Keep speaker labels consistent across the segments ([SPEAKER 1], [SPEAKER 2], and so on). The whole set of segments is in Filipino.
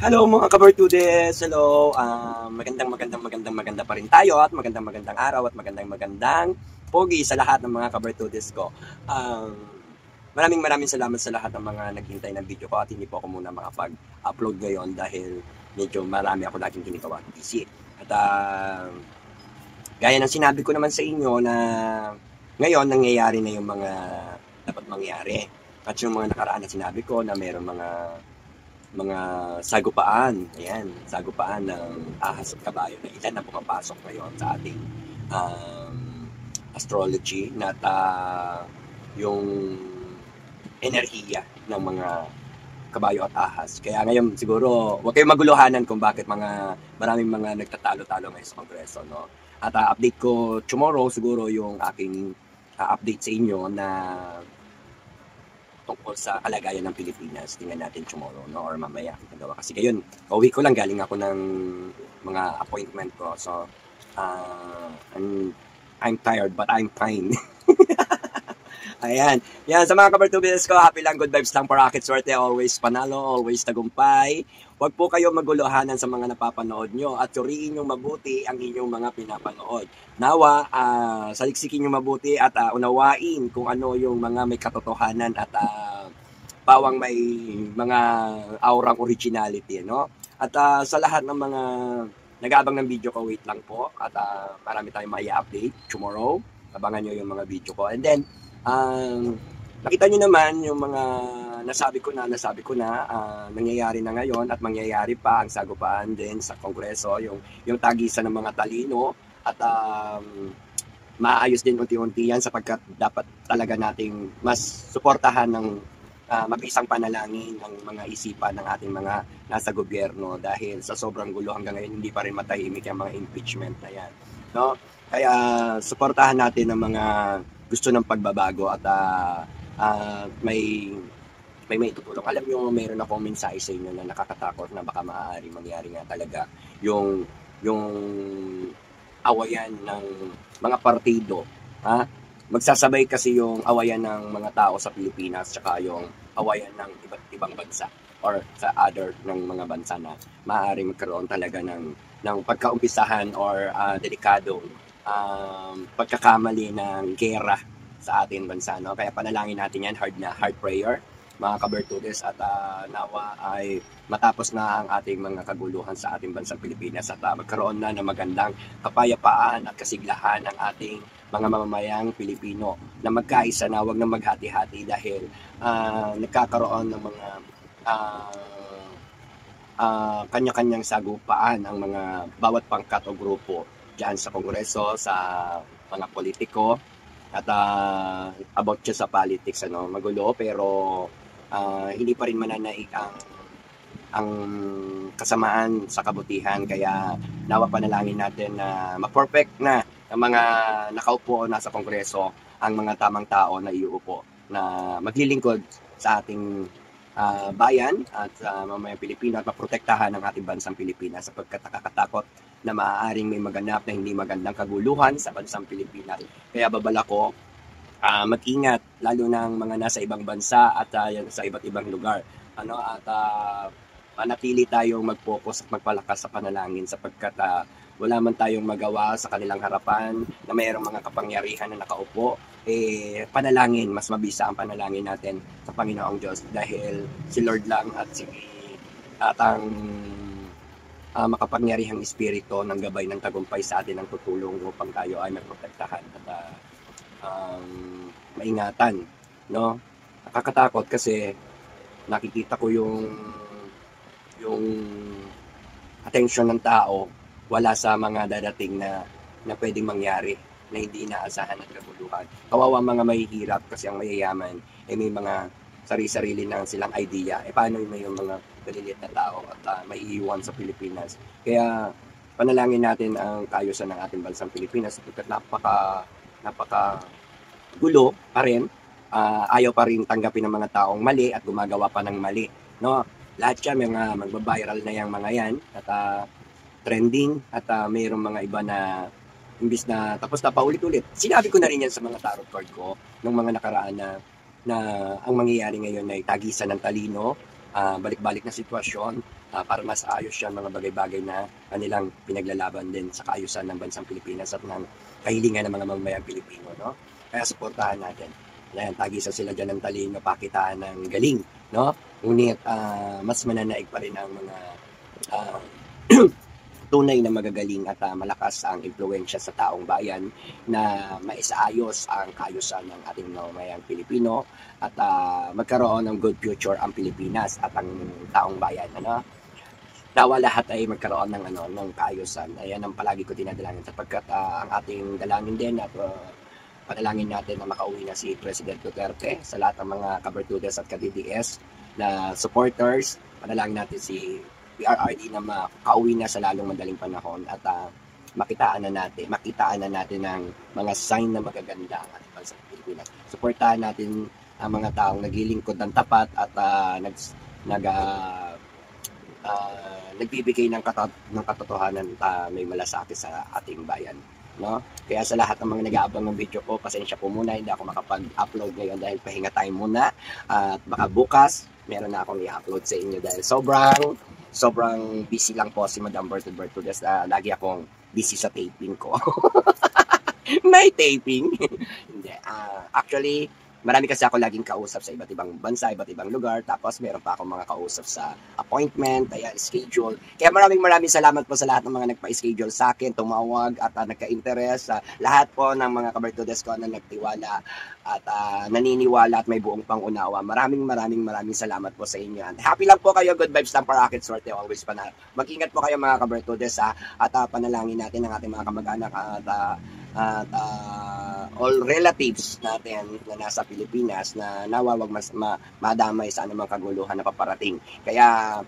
[SPEAKER 1] Hello mga kabartudes! Hello! Maganda pa rin tayo at magandang araw at magandang pogi sa lahat ng mga kabartudes ko. Maraming salamat sa lahat ng mga naghintay ng video ko at hindi po ako muna makapag-upload ngayon dahil medyo marami ako laging ginagawa at busy. At gaya ng sinabi ko naman sa inyo na ngayon nangyayari na yung mga dapat mangyari. At yung mga nakaraan na sinabi ko na mayroong mga sagupaan, ayan, sagupaan ng ahas at kabayo na ilan na pumapasok ngayon sa ating astrology na yung enerhiya ng mga kabayo at ahas. Kaya ngayon siguro huwag kayong maguluhanan kung bakit maraming mga nagtatalo-talo ngayon sa Kongreso, no? At update ko tomorrow siguro yung aking update sa inyo na tungkol sa kalagayan ng Pilipinas. Tingnan natin tomorrow, no? Or mamaya. Kasi ngayon, kauwi ko lang, galing ako ng mga appointment ko. So, I'm tired, but I'm fine. Ayan. Yan, sa mga kabartubis ko, happy lang, good vibes lang, parakit, swerte, always panalo, always tagumpay. Huwag po kayo maguluhanan sa mga napapanood nyo at suriin nyo mabuti ang inyong mga pinapanood. Nawa, saliksikin nyo mabuti at unawain kung ano yung mga may katotohanan at pawang may mga aurang originality, no? At sa lahat ng mga nag-aabang ng video ko, wait lang po. At marami tayong mai-update tomorrow. Abangan nyo yung mga video ko. And then, nakita nyo naman yung mga nasabi ko na nangyayari na ngayon at mangyayari pa ang sagupaan din sa Kongreso, yung tagisan ng mga talino at maayos din unti-unti yan sapagkat dapat talaga nating mas suportahan ng mabisang panalangin ang mga isipan ng ating mga nasa gobyerno dahil sa sobrang gulo hanggang ngayon hindi pa rin matahimik ang mga impeachment na yan, no? Kaya suportahan natin ang mga gusto ng pagbabago at may itutulong. Alam nyo, mayroon akong mensahe sa inyo na nakakatakot na baka maaari mangyari nga talaga yung awayan ng mga partido. Magsasabay kasi yung awayan ng mga tao sa Pilipinas tsaka yung awayan ng iba't ibang bansa or sa other ng mga bansa na maaari magkaroon talaga ng pagkaumpisahan or delikadong pagkakamali ng gera sa ating bansa, no? Kaya panalangin natin yan, hard prayer, mga kabertudes, at nawa ay matapos na ang ating mga kaguluhan sa ating bansang Pilipinas at magkaroon na ng magandang kapayapaan at kasiglahan ang ating mga mamamayang Pilipino na magkaisa na, wag na maghati-hati dahil nagkakaroon ng mga kanya-kanyang sagupaan ang mga bawat pangkat o grupo dyan sa Kongreso, sa mga politiko, at about siya sa politics, magulo pero hindi pa rin mananaig ang kasamaan sa kabutihan. Kaya nawa panalangin natin na ma-perfect na ang mga nakaupo nasa Kongreso ang mga tamang tao na iuupo na maglilingkod sa ating bayan at mamayang Pilipino at maprotektahan ang ating bansang Pilipinas sapagkat nakakatakot na maaaring may maganap na hindi magandang kaguluhan sa bansang Pilipinas. Kaya babala ko, mag-ingat lalo ng mga nasa ibang bansa at sa iba't ibang lugar. At manatili tayong mag-focus at magpalakas sa panalangin sapagkat wala man tayong magawa sa kanilang harapan na mayroong mga kapangyarihan na nakaupo, panalangin, mas mabisa ang panalangin natin sa Panginoong Diyos dahil si Lord lang at ang makapangyarihang espiritu ng gabay ng tagumpay sa atin ang tutulong upang tayo ay magprotektahan at maingatan, no? Nakakatakot kasi nakikita ko yung atensyon ng tao wala sa mga dadating na pwedeng mangyari na hindi inaasahan at kaguluhan. Kawawa mga mahihirap kasi ang mayayaman may mga sarili-sarili na silang idea. Paano yung mga maliliit na tao at may iiwan sa Pilipinas? Kaya panalangin natin ang kaayusan ng ating bansang Pilipinas sapagkat napaka gulo pa rin. Ayaw pa rin tanggapin ng mga taong mali at gumagawa pa ng mali, no? Lahat yan, mga magbabiral na yung mga yan at trending at mayroong mga iba na imbis na tapos na paulit-ulit. Sinabi ko na rin yan sa mga tarot card ko nung mga nakaraan na ang mangyayari ngayon ay tagisan ng talino, balik-balik na sitwasyon para mas ayos yan mga bagay-bagay na kanilang pinaglalaban din sa kaayusan ng bansang Pilipinas at ng kahilingan ng mga mamamayang Pilipino, no? Kaya suportahan natin. Yan, tagisan sila dyan ng talino, pakitaan ng galing, no? Ngunit mas mananaig pa rin ang mga ah, tunay na magagaling at malakas ang impluensya sa taong bayan na maisaayos ang kaayusan ng ating mamamayang Pilipino at magkaroon ng good future ang Pilipinas at ang taong bayan, ano? Nawa lahat ay magkaroon ng ng kaayusan. Ayan ang palagi ko dinadalangin sapagkat ang ating dalangin din at panalangin natin na makauwi na si President Duterte sa lahat ng mga kabertudes at ka-DDS na supporters. Panalangin natin si PRRD na makauwi na sa lalong madaling panahon at makitaan na natin ang mga sign na magaganda ang ating bansang Pilipinas. Suportahan natin ang mga taong naglilingkod ng tapat at nagbibigay ng katotohanan at may malasakit sa ating bayan, no? Kaya sa lahat ng mga nag-aabang ng video ko, pasensya po muna, hindi ako makapag-upload ngayon dahil pahinga time muna at baka bukas meron na akong i-upload sa inyo dahil sobrang busy lang po si Madam Bertrudes. Lagi akong busy sa taping ko. May taping. Hindi. Actually, marami kasi ako laging kausap sa iba't ibang bansa, iba't ibang lugar. Tapos meron pa akong mga kausap sa appointment, ayan, schedule. Kaya maraming salamat po sa lahat ng mga nagpa-schedule sa akin, tumawag at nagka-interest. Lahat po ng mga kabertudes ko na nagtiwala at naniniwala at may buong pangunawa. Maraming salamat po sa inyo. And happy lang po kayo, good vibes lang para akin, swerte always pa na. Mag-ingat po kayo mga kabertudes at panalangin natin ang ating mga kamag-anak at all relatives natin na nasa Pilipinas na nawawag madamay sa anumang kaguluhan na paparating. Kaya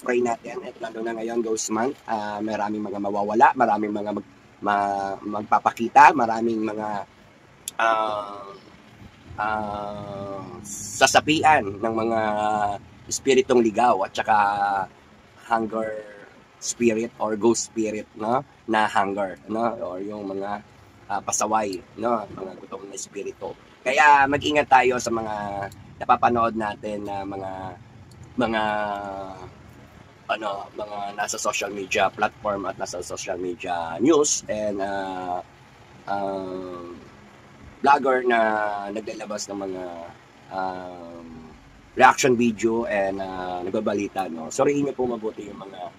[SPEAKER 1] pray natin at lalo na ngayon Ghost Month, maraming mga mawawala, maraming mga magpapakita, maraming mga sasapian ng mga espiritong ligaw at saka hunger spirit or ghost spirit, no, na hunger, no, or yung mga pasaway, no, mga gutom na espiritu. Kaya mag-ingat tayo sa mga napapanood natin na mga nasa social media platform at nasa social media news and vlogger na naglalabas ng mga reaction video and nagbabalita, no. Suriin niyo po mabuti yung mga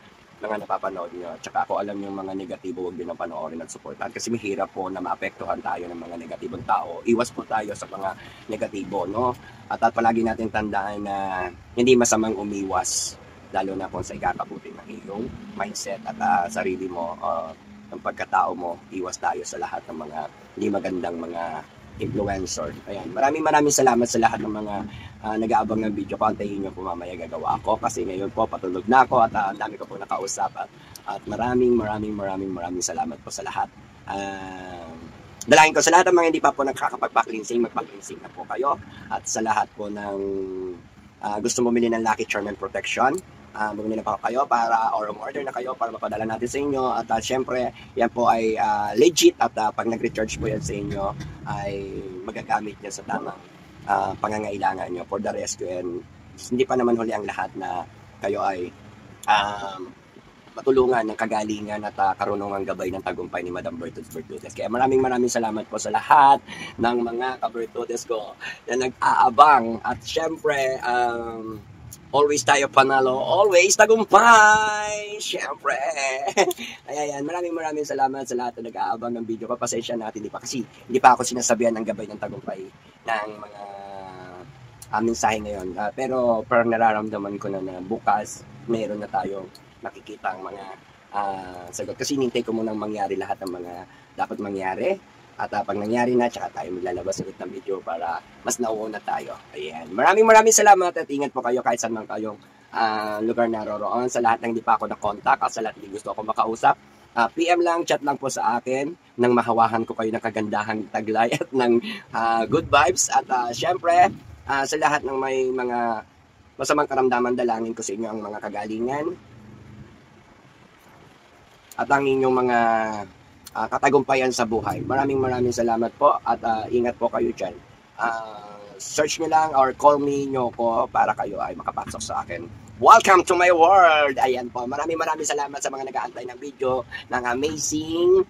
[SPEAKER 1] napapanood nyo. Tsaka ako alam yung mga negatibo, huwag nyo nang panoorin at supportan kasi mahirap po na maapektuhan tayo ng mga negatibong tao. Iwas po tayo sa mga negatibo, no? At palagi natin tandaan na hindi masamang umiwas, lalo na kung sa ikakabuti ng iyong mindset at sarili mo, ng pagkatao mo. Iwas tayo sa lahat ng mga hindi magandang mga influencer. Ayan. Maraming salamat sa lahat ng mga nag-aabang ng video ko. Antayin nyo po mamaya gagawa ako kasi ngayon po patulog na ako at ang dami ko po nakausap at maraming salamat po sa lahat. Dalangin ko sa lahat ng mga hindi pa po nakakapag-back-cleansing, mag-back-cleansing na po kayo at sa lahat po ng gusto bumili ng Lucky Charm and Protection, bumili na pa kayo para or order na kayo para mapadala natin sa inyo at syempre yan po ay legit at pag nag-recharge po yan sa inyo ay magagamit niya sa tamang pangangailangan nyo for the rescue and hindi pa naman huli ang lahat na kayo ay matulungan ng kagalingan at karunungang gabay ng tagumpay ni Madam Bertrudes. Kaya maraming salamat po sa lahat ng mga ka-Bertrudes ko na nag-aabang at syempre always tayo panalo, always tagumpay! Siyempre! Ayan, maraming salamat sa lahat na nag-aabang ng video ko. Pasensya natin, hindi pa ako sinasabihan ng gabay ng tagumpay ng mga mensahe ngayon. Pero parang nararamdaman ko na bukas, mayroon na tayong makikita ang mga sagot. Kasi hinintay ko munang mangyari lahat ng mga dapat mangyari. At pag nangyari na, tsaka tayo maglalabas ulit ng video para mas nauuna tayo. Ayan. Maraming salamat at ingat po kayo kahit saan man kayong lugar naroroon. Sa lahat ng hindi pa ako na-contact at sa lahat hindi gusto ako makausap, PM lang, chat lang po sa akin nang mahawahan ko kayo ng kagandahang taglay at ng good vibes. At syempre, sa lahat ng may mga masamang karamdaman, dalangin ko sa inyo ang mga kagalingan at ang inyong mga katagumpayan sa buhay. Maraming salamat po at ingat po kayo dyan. Search nyo lang or call me nyo ko para kayo ay makapasok sa akin Welcome to my world! Ayan po, maraming salamat sa mga nag-aantay ng video ng Amazing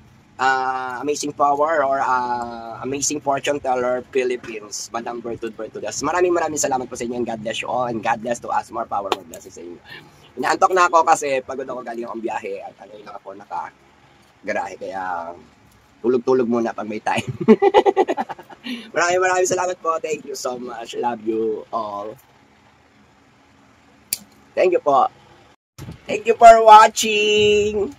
[SPEAKER 1] Power or Amazing Fortune Teller Philippines, Madam Bertudas. Maraming salamat po sa inyo and God bless you all and God bless to us, more power, more blessings sa inyo. Inaantok na ako kasi pagod ako galing akong biyahe at ano lang ako naka-garahe kaya tulog-tulog muna pag may time. maraming salamat po. Thank you so much. Love you all. Thank you po. Thank you for watching.